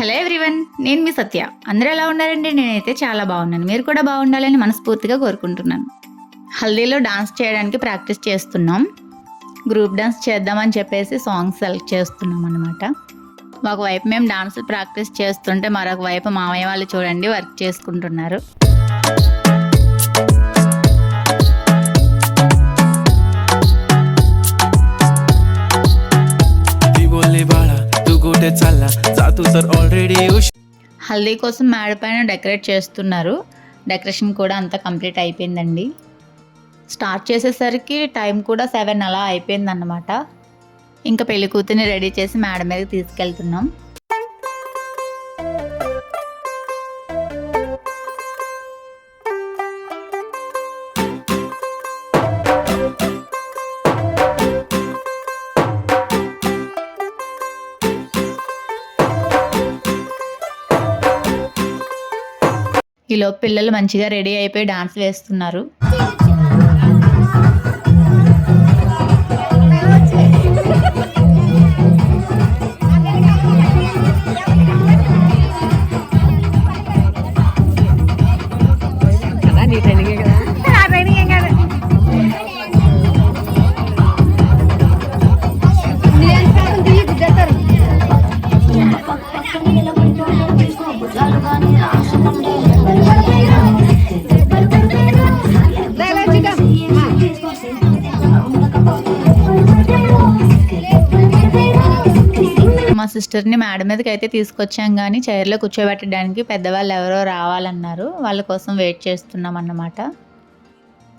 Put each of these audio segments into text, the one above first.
Hello everyone, నేను మీ సత్య. అందరూ ఎలా ఉన్నారండి? నేనైతే చాలా బాగున్నాను. మీరు కూడా బాగుండాలని మనస్ఫూర్తిగా కోరుకుంటున్నాను. హల్దీలో డాన్స్ చేయడానికి ప్రాక్టీస్ చేస్తున్నాం. గ్రూప్ డాన్స్ చేద్దామని చెప్పేసి సాంగ్స్ సెలెక్ట్ చేస్తున్నాం అనమాట. ఒకవైపు మేము డాన్స్ ప్రాక్టీస్ చేస్తుంటే మరొక వైపు మామయ్య వాళ్ళు చూడండి వర్క్ చేసుకుంటున్నారు. హల్దీ కోసం మేడ పైన డెకరేట్ చేస్తున్నారు. డెకరేషన్ కూడా అంతా కంప్లీట్ అయిపోయిందండి. స్టార్ట్ చేసేసరికి టైం కూడా 7 అలా అయిపోయిందన్నమాట. ఇంకా పెళ్లి కూతుర్ని రెడీ చేసి మేడ మీదకి తీసుకెళ్తున్నాం. ఈలో పిల్లలు మంచిగా రెడీ అయిపోయి డాన్స్ వేస్తున్నారు. మా సిస్టర్ని మేడ మీదకి అయితే తీసుకొచ్చాం, కానీ చైర్లో కూర్చోబెట్టడానికి పెద్దవాళ్ళు ఎవరో రావాలన్నారు. వాళ్ళ కోసం వెయిట్ చేస్తున్నాం అన్నమాట.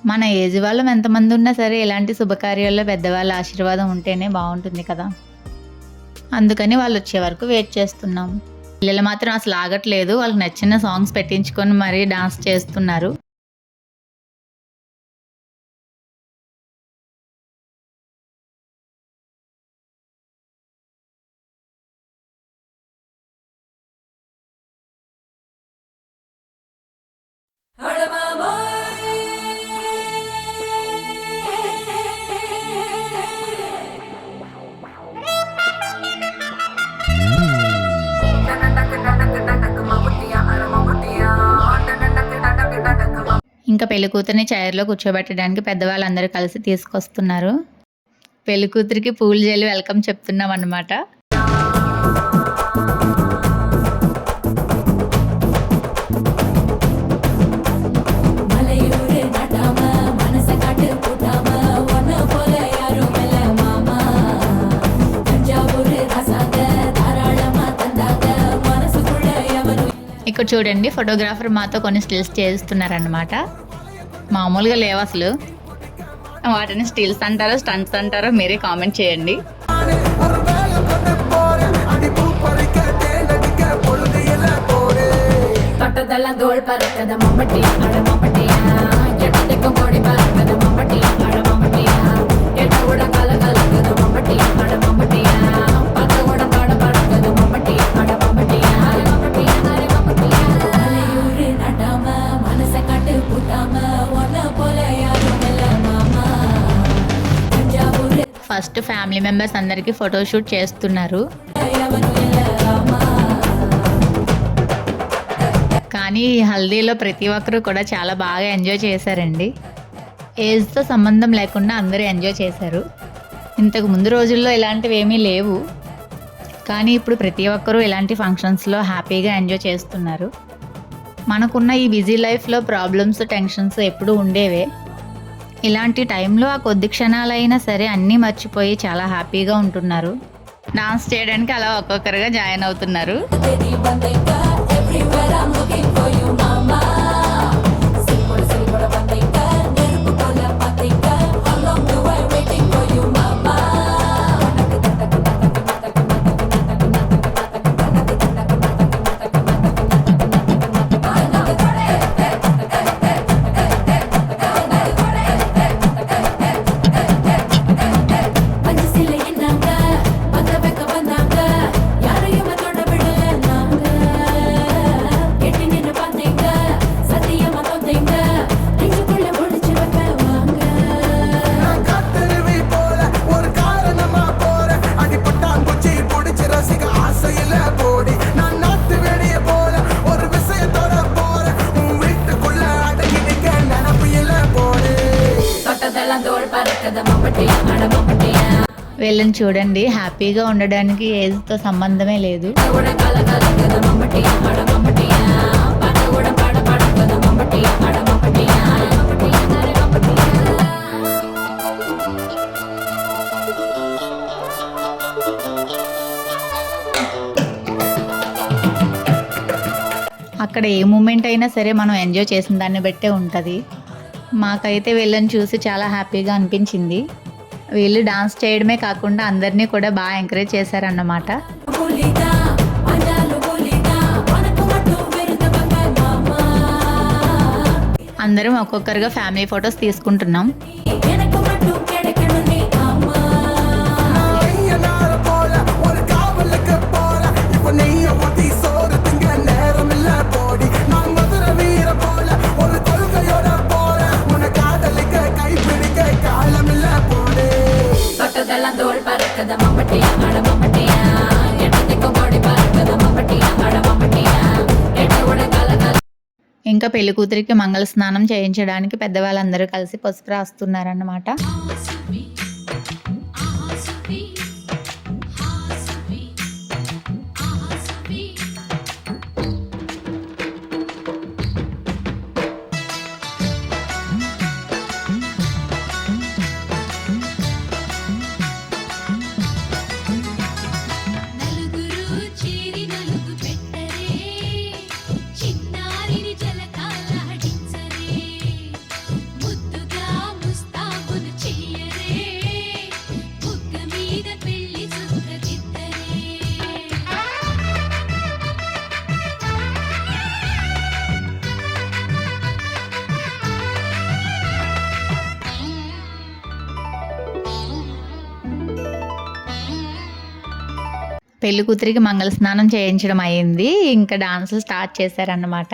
మన ఏజ్ వాళ్ళం ఎంతమంది ఉన్నా సరే ఇలాంటి శుభకార్యాల్లో పెద్దవాళ్ళ ఆశీర్వాదం ఉంటేనే బాగుంటుంది కదా. అందుకని వాళ్ళు వచ్చే వరకు వెయిట్ చేస్తున్నాం. పిల్లలు మాత్రం అసలు ఆగట్లేదు. వాళ్ళకి నచ్చిన సాంగ్స్ పెట్టించుకొని మరీ డాన్స్ చేస్తున్నారు. ఇంకా పెళ్లి కూతురిని చైర్లో కూర్చోబెట్టడానికి పెద్దవాళ్ళందరూ కలిసి తీసుకొస్తున్నారు. పెళ్లి కూతురికి పూలు జల్లి వెల్కమ్ చెప్తున్నాం అన్నమాట. ఇక్కడ చూడండి, ఫోటోగ్రాఫర్ మాతో కొన్ని స్టిల్స్ చేస్తున్నారన్నమాట. మామూలుగా లేవు అసలు. వాటిని స్టిల్స్ అంటారో స్టంట్స్ అంటారో మీరే కామెంట్ చేయండి. ఫస్ట్ ఫ్యామిలీ మెంబర్స్ అందరికీ ఫోటోషూట్ చేస్తున్నారు. కానీ హల్దీలో ప్రతి ఒక్కరు కూడా చాలా బాగా ఎంజాయ్ చేశారండి. ఏజ్తో సంబంధం లేకుండా అందరూ ఎంజాయ్ చేశారు. ఇంతకు ముందు రోజుల్లో ఇలాంటివి ఏమీ లేవు, కానీ ఇప్పుడు ప్రతి ఒక్కరూ ఇలాంటి ఫంక్షన్స్లో హ్యాపీగా ఎంజాయ్ చేస్తున్నారు. మనకున్న ఈ బిజీ లైఫ్లో ప్రాబ్లమ్స్, టెన్షన్స్ ఎప్పుడూ ఉండేవే. ఇలాంటి టైంలో ఆ కొద్ది క్షణాలైనా సరే అన్నీ మర్చిపోయి చాలా హ్యాపీగా ఉంటున్నారు. డాన్స్ చేయడానికి అలా ఒక్కొక్కరుగా జాయిన్ అవుతున్నారు. వీళ్ళని చూడండి, హ్యాపీగా ఉండడానికి ఏజ్తో సంబంధమే లేదు. అక్కడ ఏ మూమెంట్ అయినా సరే మనం ఎంజాయ్ చేసిన దాన్ని బట్టే ఉంటుంది. మాకైతే వీళ్ళని చూసి చాలా హ్యాపీగా అనిపించింది. వీళ్ళు డాన్స్ చేయడమే కాకుండా అందరినీ కూడా బాగా ఎంకరేజ్ చేశారన్నమాట. అందరం ఒక్కొక్కరుగా ఫ్యామిలీ ఫొటోస్ తీసుకుంటున్నాం. ఇంకా పెళ్లి కూతురికి మంగళ స్నానం చేయించడానికి పెద్దవాళ్ళందరూ కలిసి పసుపు రాస్తున్నారన్నమాట. పెళ్లి కూతురికి మంగళ స్నానం చేయించడం అయ్యింది. ఇంకా డాన్సులు స్టార్ట్ చేశారన్నమాట.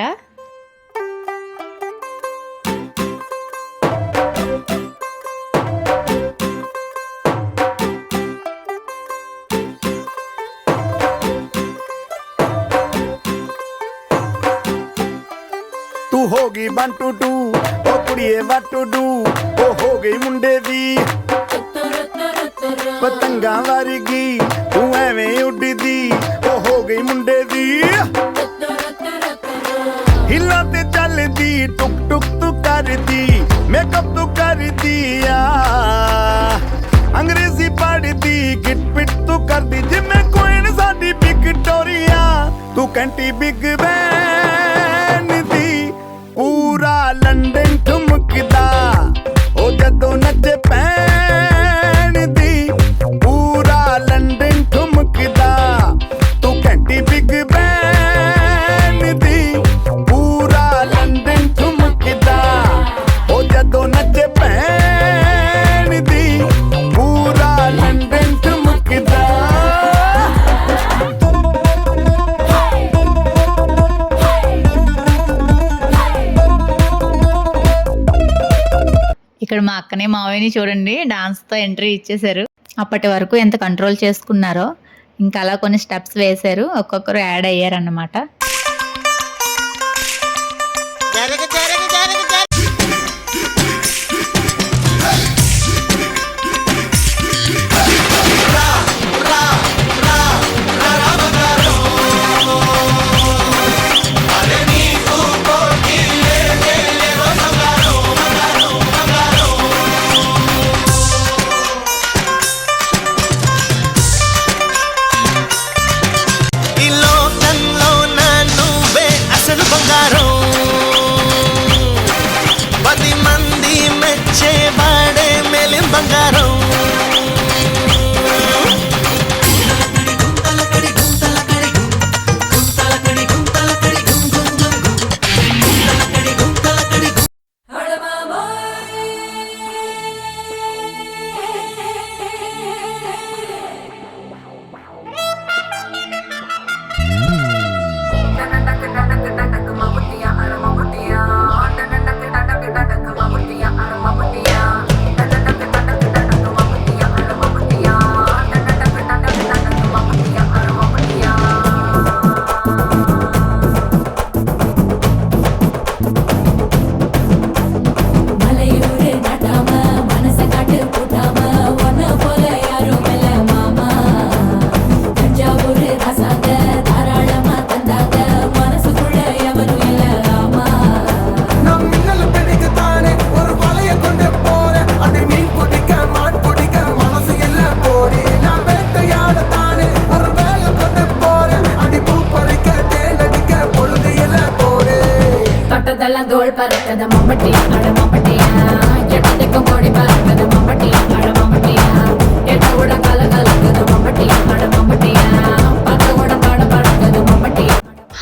तू होगी 1 2 2 ओ कुड़िए what to do ओ हो गई मुंडे दी पतंगा वर्गी तू एवें उड़दी ओ हो गई मुंडे दी हिला ते चलदी टुक टुक तू करदी मेकअप तू कर दिया अंग्रेजी पढ़दी गिट पिट तू करदी जिम्मे कोइन साडी विक्टोरिया तू कंटी बिग बैन दी पूरा लंडन ठुमकदा ओ जदों नचे पैन दी पूरा लंडन ठुमकदा तू कंटी बिग बैन दी पूरा लंडन ठुमकदा ओ जदों नचे पैन दी पूरा लंडन ठुमकदा ఇక్కడ మా అక్కనే మావయ్యని చూడండి డాన్స్తో ఎంట్రీ ఇచ్చేశారు. అప్పటి వరకు ఎంత కంట్రోల్ చేసుకున్నారో ఇంకా అలా కొన్ని స్టెప్స్ వేశారు, ఒక్కొక్కరు యాడ్ అయ్యారన్నమాట. ఈ లోకంలో నా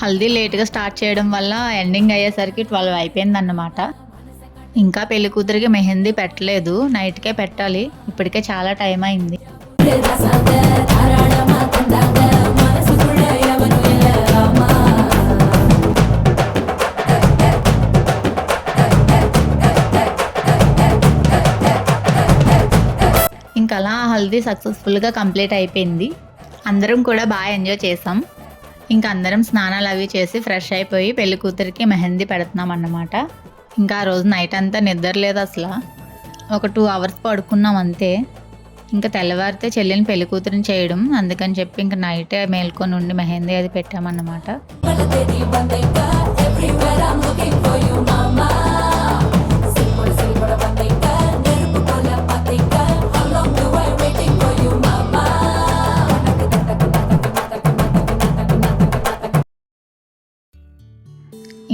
హల్దీ లేట్గా స్టార్ట్ చేయడం వల్ల ఎండింగ్ అయ్యేసరికి 12 అయిపోయిందన్నమాట. ఇంకా పెళ్లి కూతురికి మెహందీ పెట్టలేదు, నైట్కే పెట్టాలి. ఇప్పటికే చాలా టైం అయింది. ఇంకా అలా హల్దీ సక్సెస్ఫుల్గా కంప్లీట్ అయిపోయింది. అందరం కూడా బాగా ఎంజాయ్ చేసాం. ఇంకా అందరం స్నానాలు అవి చేసి ఫ్రెష్ అయిపోయి పెళ్లి కూతురికి మెహందీ పెడుతున్నాం అన్నమాట. ఇంకా ఆ రోజు నైట్ అంతా నిద్ర లేదు అసలు. ఒక 2 అవర్స్ పడుకున్నాం అంతే. ఇంకా తెల్లవారితే చెల్లిని పెళ్లి కూతురిని చేయడం, అందుకని చెప్పి ఇంకా నైటే మేల్కొని ఉండి మెహందీ అది పెట్టామన్నమాట.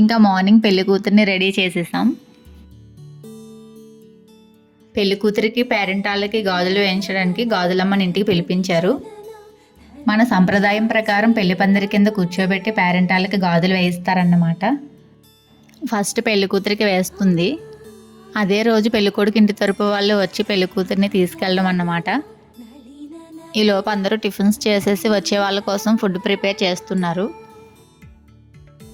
ఇంకా మార్నింగ్ పెళ్లి కూతురిని రెడీ చేసేసాం. పెళ్లి కూతురికి పేరెంటాళ్ళకి గాజులు వేయించడానికి గాజులమ్మని ఇంటికి పిలిపించారు. మన సంప్రదాయం ప్రకారం పెళ్లి పందిరి కింద కూర్చోబెట్టి పేరెంటాళ్ళకి గాజులు వేయిస్తారన్నమాట. ఫస్ట్ పెళ్లి కూతురికి వేస్తుంది. అదే రోజు పెళ్లి కొడుకు ఇంటి తరపు వాళ్ళు వచ్చి పెళ్లి కూతురిని తీసుకెళ్ళడం అన్నమాట. ఈ లోపు అందరూ టిఫిన్స్ చేసేసి వచ్చే వాళ్ళ కోసం ఫుడ్ ప్రిపేర్ చేస్తున్నారు.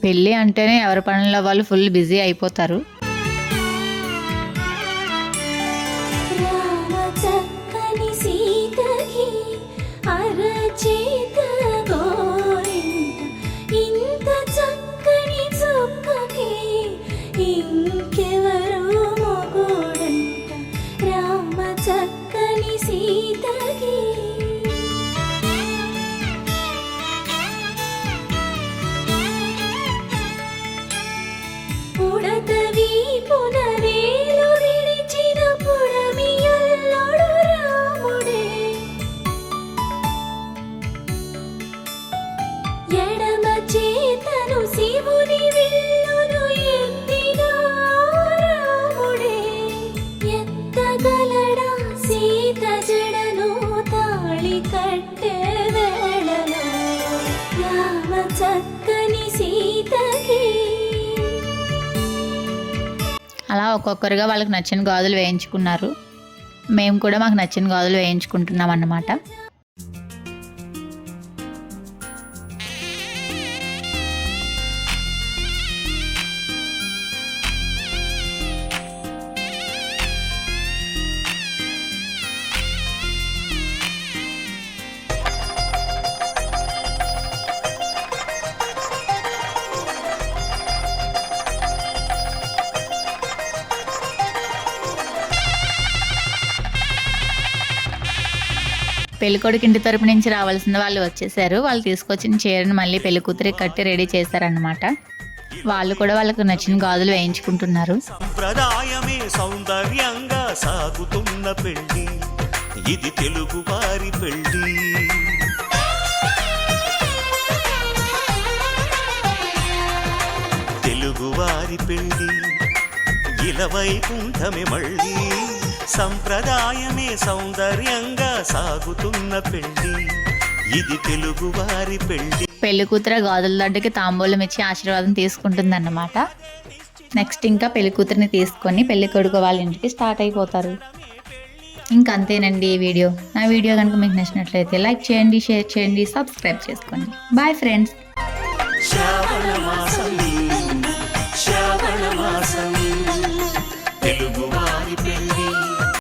పెళ్ళి అంటేనే ఎవరి పనుల్లో వాళ్ళు ఫుల్ బిజీ అయిపోతారు. అలా ఒక్కొక్కరుగా వాళ్ళకి నచ్చిన గాజులు వేయించుకున్నారు. మేము కూడా మాకు నచ్చిన గాజులు వేయించుకుంటున్నాం అన్నమాట. పెళ్ళికొడుకు ఇంటి తరపు నుంచి రావాల్సిన వాళ్ళు వచ్చేసారు. వాళ్ళు తీసుకొచ్చిన చీరను మళ్ళీ పెళ్లి కూతురికి కట్టి రెడీ చేశారన్నమాట. వాళ్ళు కూడా వాళ్ళకు నచ్చిన గాజులు వేయించుకుంటున్నారు. సంప్రదాయమే సౌందర్యంగా సాగుతున్న పెళ్లి, ఇది తెలుగు వారి పెళ్లి. తెలుగు వారి పెళ్లి ఇలవైకుంఠమే మళ్ళీ, సంప్రదాయమే సౌందర్యంగా సాగుతున్న పెళ్లి, ఇది తెలుగు వారి పెళ్లి. పెళ్లి కూతురు గాజుల దడ్డకి తాంబూలం ఇచ్చి ఆశీర్వాదం తీసుకుంటుందన్నమాట. నెక్స్ట్ ఇంకా పెళ్లి కూతురిని తీసుకొని పెళ్లి కొడుకు వాళ్ళ ఇంటికి స్టార్ట్ అయిపోతారు. ఇంకంతేనండి ఈ వీడియో. నా వీడియో కనుక మీకు నచ్చినట్లయితే లైక్ చేయండి, షేర్ చేయండి, సబ్స్క్రైబ్ చేసుకోండి. Bye friends. శ్రావణ మాసం